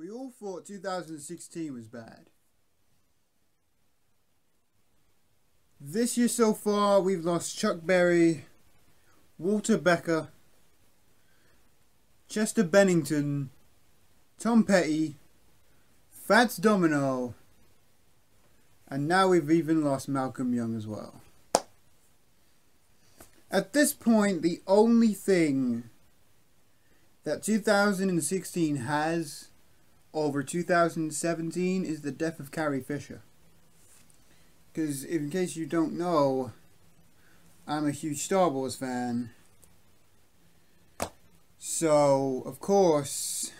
We all thought 2016 was bad. This year so far, we've lost Chuck Berry, Walter Becker, Chester Bennington, Tom Petty, Fats Domino, and now we've even lost Malcolm Young as well. At this point, the only thing that 2016 has over 2017 is the death of Carrie Fisher. Because in case you don't know, I'm a huge Star Wars fan. So, of course,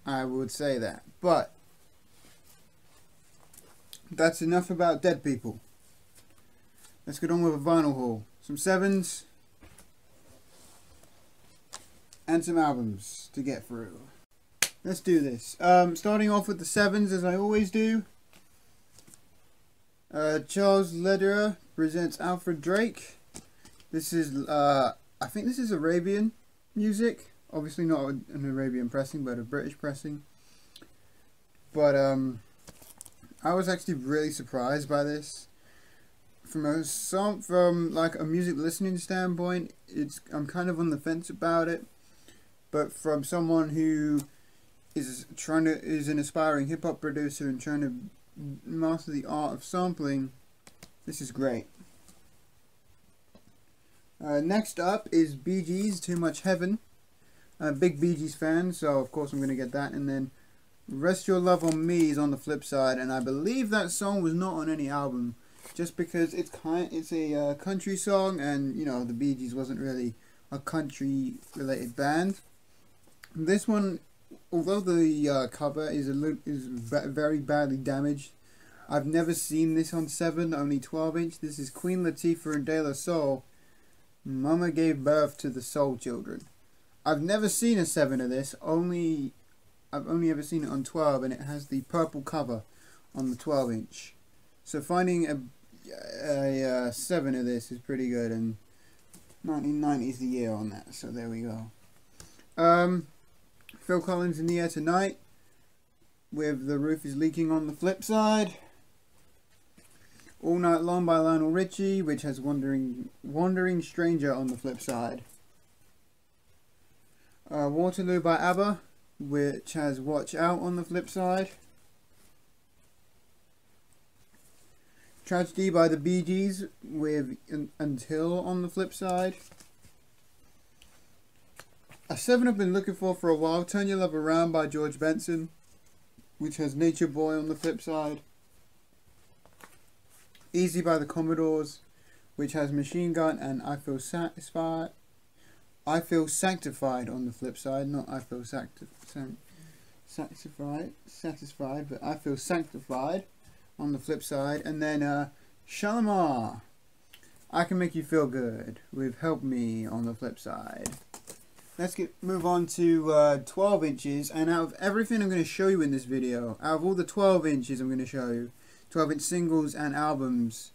I would say that. But that's enough about dead people. Let's get on with a vinyl haul. Some 7s and some albums to get through. Let's do this. Starting off with the 7s as I always do. Charles Lederer presents Alfred Drake. This is, I think this is Arabian music. Obviously not an Arabian pressing, but a British pressing. But I was actually really surprised by this. From like a music listening standpoint, I'm kind of on the fence about it. But from someone who is an aspiring hip hop producer and trying to master the art of sampling, this is great. Next up is Bee Gees, Too Much Heaven. I'm a big Bee Gees fan, so of course I'm going to get that. And then Rest Your Love on Me is on the flip side, and I believe that song was not on any album, just because it's a country song, and you know the Bee Gees wasn't really a country related band. This one, although the cover is very badly damaged, I've never seen this on 7, only 12-inch. This is Queen Latifah and De La Soul. Mama Gave Birth to the Soul Children. I've never seen a 7 of this. I've only ever seen it on 12, and it has the purple cover on the 12-inch. So finding a 7 of this is pretty good, and 1990 is the year on that. So there we go. Phil Collins In the Air Tonight with The Roof Is Leaking on the flip side. All Night Long by Lionel Richie, which has Wandering Stranger on the flip side. Waterloo by ABBA, which has Watch Out on the flip side. Tragedy by the Bee Gees with Until on the flip side. A 7 I've been looking for a while, Turn Your Love Around by George Benson, which has Nature Boy on the flip side. Easy by the Commodores, which has Machine Gun and I Feel Satisfied on the flip side, not I Feel Satisfied, but I Feel Sanctified on the flip side. And then Shalimar, I Can Make You Feel Good with Help Me on the flip side. Let's move on to 12 inches, and out of everything I'm going to show you in this video, out of all the 12 inches I'm going to show you, 12-inch singles and albums,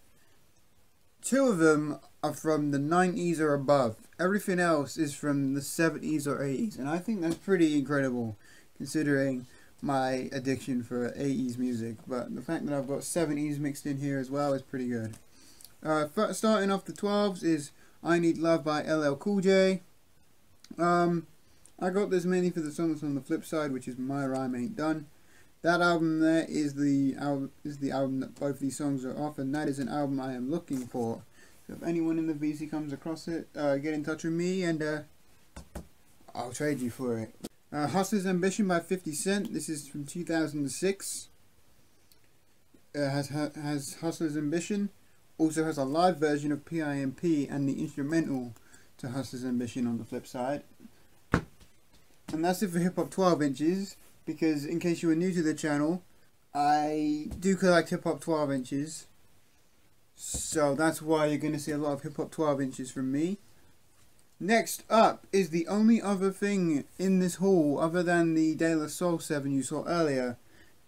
2 of them are from the 90s or above. Everything else is from the 70s or 80s, and I think that's pretty incredible considering my addiction for 80s music. But the fact that I've got 70s mixed in here as well is pretty good. Starting off the 12s is I Need Love by LL Cool J. I got this mainly for the songs on the flip side, which is My Rhyme Ain't Done. That album there is the album that both these songs are off, and that is an album I am looking for. So if anyone in the VC comes across it, get in touch with me and I'll trade you for it. Hustler's Ambition by 50 Cent. This is from 2006. Has Hustler's Ambition. Also has a live version of PIMP and the instrumental to Hustler's Ambition on the flip side. And that's it for Hip Hop 12 inches, because in case you are new to the channel, I do collect Hip Hop 12 inches. So that's why you're going to see a lot of Hip Hop 12 inches from me. Next up is the only other thing in this haul other than the De La Soul 7 you saw earlier.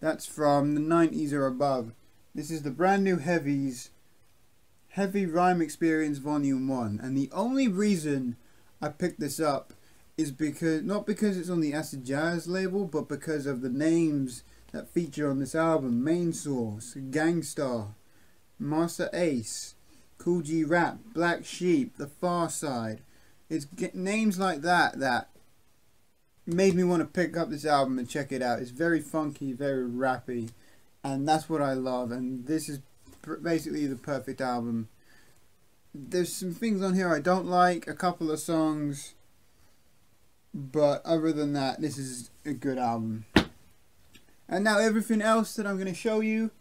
That's from the 90s or above. This is the brand new Heavy Rhyme Experience Volume 1. And the only reason I picked this up is because, not because it's on the Acid Jazz label, but because of the names that feature on this album: Main Source, Gangstar, Master Ace, Cool G Rap, Black Sheep, The Far Side. It's names like that that made me want to pick up this album and check it out. It's very funky, very rappy, and that's what I love. And this is basically the perfect album. There's some things on here I don't like, a couple of songs, but other than that, this is a good album. And now everything else that I'm going to show you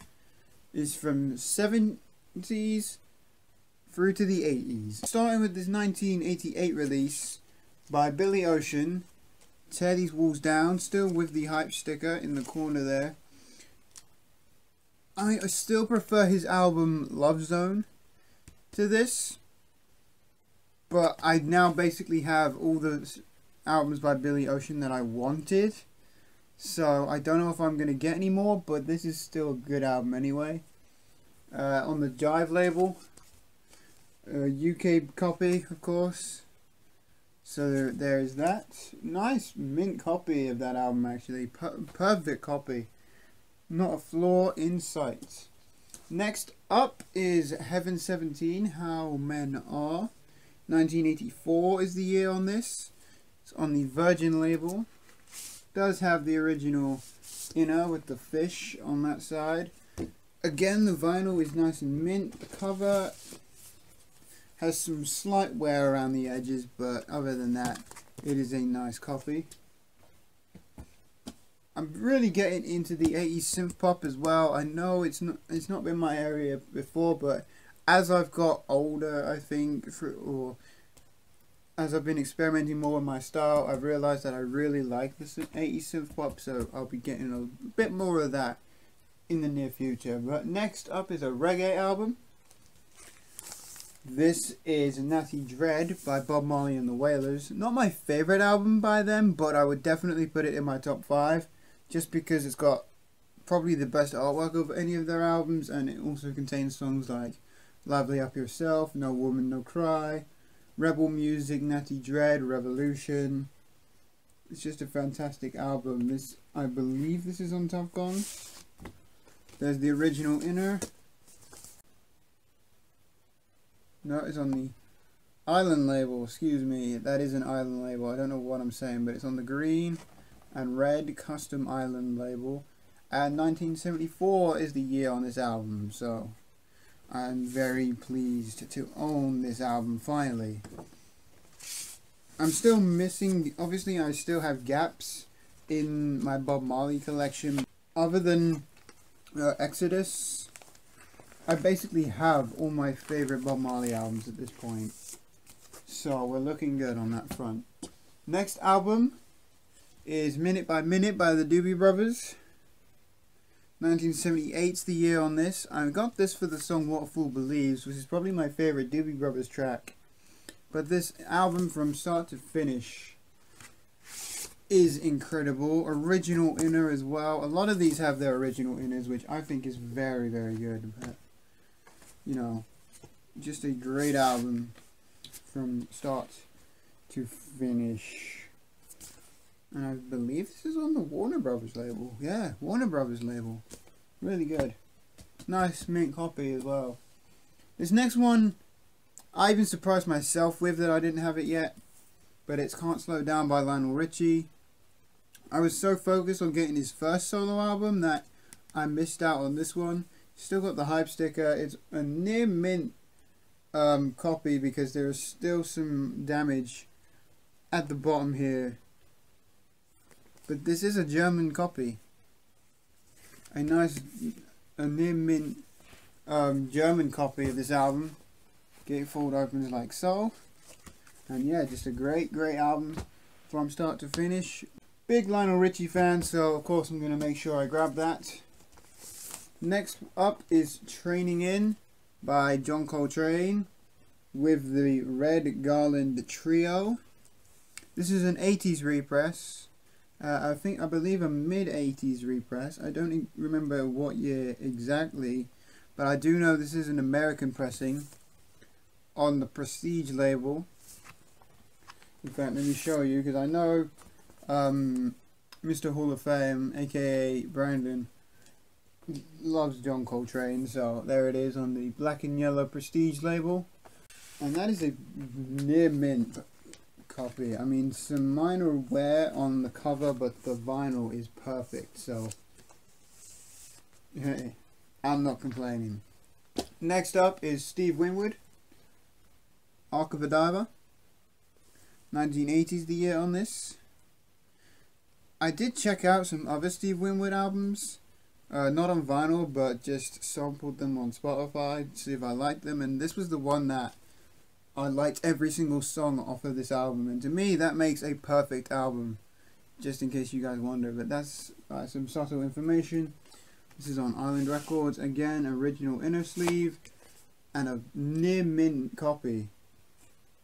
is from 70s through to the 80s. Starting with this 1988 release by Billy Ocean, Tear These Walls Down, still with the hype sticker in the corner there. I still prefer his album Love Zone to this, but I now basically have all the albums by Billy Ocean that I wanted, so I don't know if I'm going to get any more, but this is still a good album anyway. On the Jive label, UK copy of course, so there's that. Nice mint copy of that album actually, perfect copy, not a flaw in sight. Next up is Heaven 17, How Men Are. 1984 is the year on this. It's on the Virgin label. Does have the original inner with the fish on that side. Again, the vinyl is nice and mint. The cover has some slight wear around the edges, but other than that, it is a nice copy. I'm really getting into the 80s synth pop as well. I know it's not been my area before, but as I've got older, I think, or as I've been experimenting more with my style, I've realized that I really like the 80s synth pop, so I'll be getting a bit more of that in the near future. But next up is a reggae album. This is Natty Dread by Bob Marley and the Wailers. Not my favorite album by them, but I would definitely put it in my top 5. Just because it's got probably the best artwork of any of their albums, and it also contains songs like Lively Up Yourself, No Woman No Cry, Rebel Music, Natty Dread, Revolution. It's just a fantastic album. This, I believe this is on Top Gong. There's the original inner. No, it's on the Island label, excuse me. That is an Island label. I don't know what I'm saying, but it's on the green and red custom Island label, and 1974 is the year on this album, so I'm very pleased to own this album finally. I'm still missing, obviously I still have gaps in my Bob Marley collection. Other than Exodus, I basically have all my favorite Bob Marley albums at this point, so we're looking good on that front. Next album is Minute by Minute by the Doobie Brothers. 1978's the year on this. I got this for the song What a Fool Believes, which is probably my favorite Doobie Brothers track. But this album from start to finish is incredible. Original inner as well. A lot of these have their original inners, which I think is very, very good. But, you know, just a great album from start to finish. And I believe this is on the Warner Brothers label. Yeah, Warner Brothers label. Really good. Nice mint copy as well. This next one, I even surprised myself with that I didn't have it yet. But it's Can't Slow Down by Lionel Richie. I was so focused on getting his first solo album that I missed out on this one. Still got the hype sticker. It's a near mint copy because there is still some damage at the bottom here. But this is a German copy. A nice, a near mint German copy of this album. Gatefold opens like so. And yeah, just a great, great album from start to finish. Big Lionel Richie fan, so of course I'm going to make sure I grab that. Next up is Training In by John Coltrane with the Red Garland Trio. This is an 80s repress. I believe a mid-80s repress. I don't remember what year exactly, but I do know this is an American pressing on the Prestige label. In fact, let me show you, because I know Mr. Hall of Fame, aka Brandon, loves John Coltrane, so there it is on the black and yellow Prestige label. And that is a near mint copy. I mean, some minor wear on the cover, but the vinyl is perfect, so hey, I'm not complaining. Next up is Steve Winwood, Arc of a Diver. 1980s the year on this. I did check out some other Steve Winwood albums, not on vinyl, but just sampled them on Spotify to see if I liked them, and this was the one that I liked every single song off of this album, and to me that makes a perfect album, just in case you guys wonder. But that's some subtle information. This is on Island Records, again original inner sleeve and a near mint copy.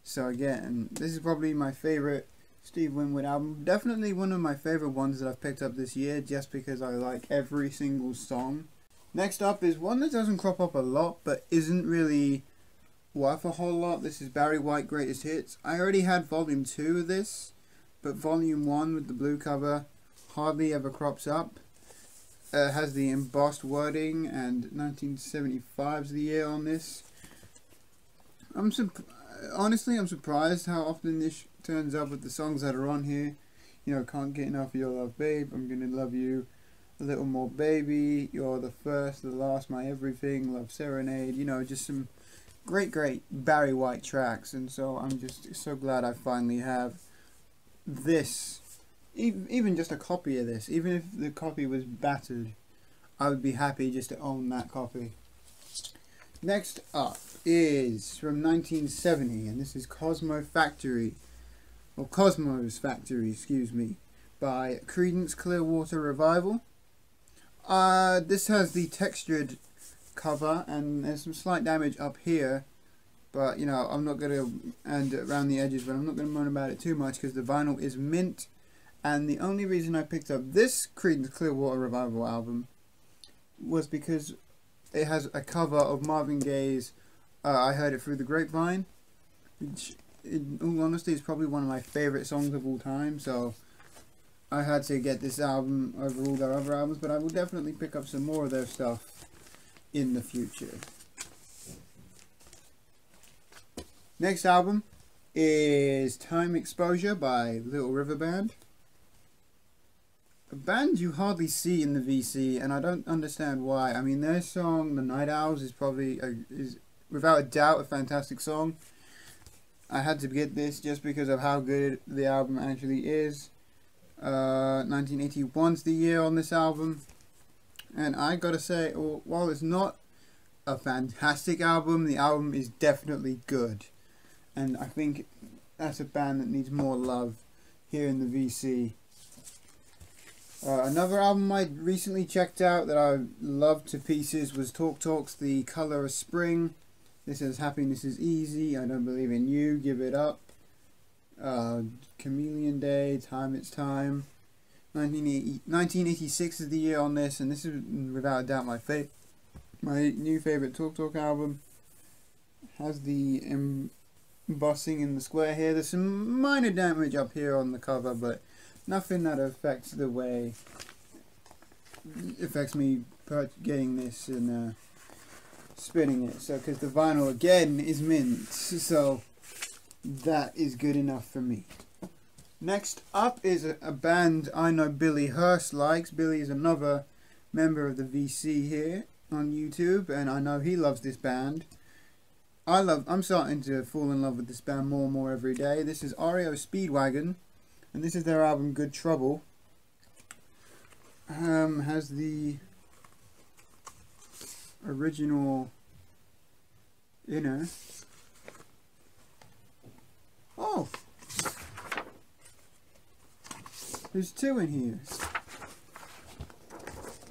So again, this is probably my favorite Steve Winwood album, definitely one of my favorite ones that I've picked up this year, just because I like every single song. Next up is one that doesn't crop up a lot but isn't really worth a whole lot. This is Barry White Greatest Hits. I already had volume 2 of this, but volume 1 with the blue cover hardly ever crops up. Has the embossed wording, and 1975 is the year on this. Honestly, I'm surprised how often this turns up with the songs that are on here. You know, Can't Get Enough of Your Love, Babe, I'm Gonna Love You a Little More, Baby, You're the First, the Last, My Everything, Love Serenade. You know, just some great Barry White tracks, and so I'm just so glad I finally have this. Even just a copy of this. Even if the copy was battered, I would be happy just to own that copy. Next up is from 1970, and this is Cosmo Factory, or Cosmo's Factory, excuse me, by Creedence Clearwater Revival. This has the textured cover, and there's some slight damage up here, but you know, I'm not going to, and around the edges, but I'm not going to moan about it too much because the vinyl is mint. And the only reason I picked up this Creedence Clearwater Revival album was because it has a cover of Marvin Gaye's I Heard It Through the Grapevine, which in all honesty is probably one of my favourite songs of all time, so I had to get this album over all their other albums, but I will definitely pick up some more of their stuff in the future. Next album is Time Exposure by Little River Band. A band you hardly see in the VC, and I don't understand why. I mean, their song The Night Owls is probably is without a doubt a fantastic song. I had to get this just because of how good the album actually is. 1981's the year on this album, and I gotta say, while it's not a fantastic album, the album is definitely good, and I think that's a band that needs more love here in the VC. Another album I recently checked out that I loved to pieces was Talk Talk's The Color of Spring. This is Happiness is Easy, I Don't Believe in You, Give It Up, Chameleon Day, Time It's Time. 1986 is the year on this, and this is without a doubt my new favourite Talk Talk album. Has the embossing in the square here. There's some minor damage up here on the cover, but nothing that affects the way affects me getting this and spinning it. So, because the vinyl again is mint, so that is good enough for me. Next up is a band I know Billy Hurst likes. Billy is another member of the VC here on YouTube, and I know he loves this band. I'm starting to fall in love with this band more and more every day. This is REO Speedwagon, and this is their album Good Trouble. Has the original inner. Oh! There's two in here.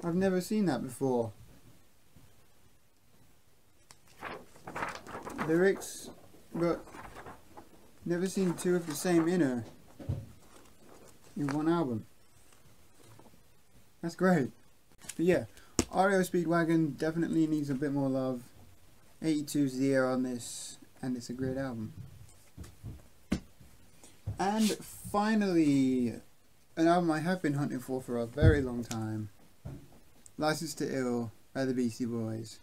I've never seen that before. Lyrics, but never seen two of the same inner in one album. That's great. But yeah, REO Speedwagon definitely needs a bit more love. 82's the year on this, and it's a great album. And finally, an album I have been hunting for a very long time. License to Ill by the Beastie Boys.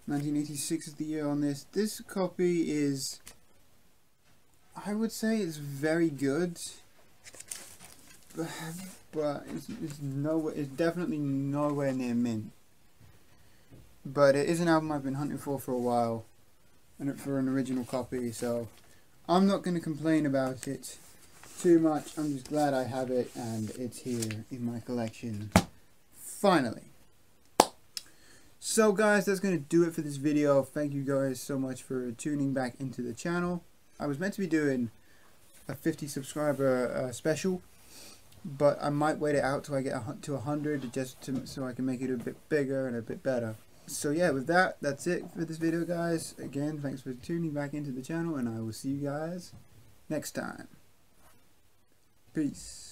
1986 is the year on this. This copy is, I would say it's very good, but it's definitely nowhere near mint. But it is an album I've been hunting for a while, and for an original copy, so I'm not going to complain about it too much. I'm just glad I have it and it's here in my collection finally. So guys, that's going to do it for this video. Thank you guys so much for tuning back into the channel. I was meant to be doing a 50 subscriber special, but I might wait it out till I get to 100 so I can make it a bit bigger and a bit better. So yeah, with that, that's it for this video guys. Again, thanks for tuning back into the channel, and I will see you guys next time. Peace.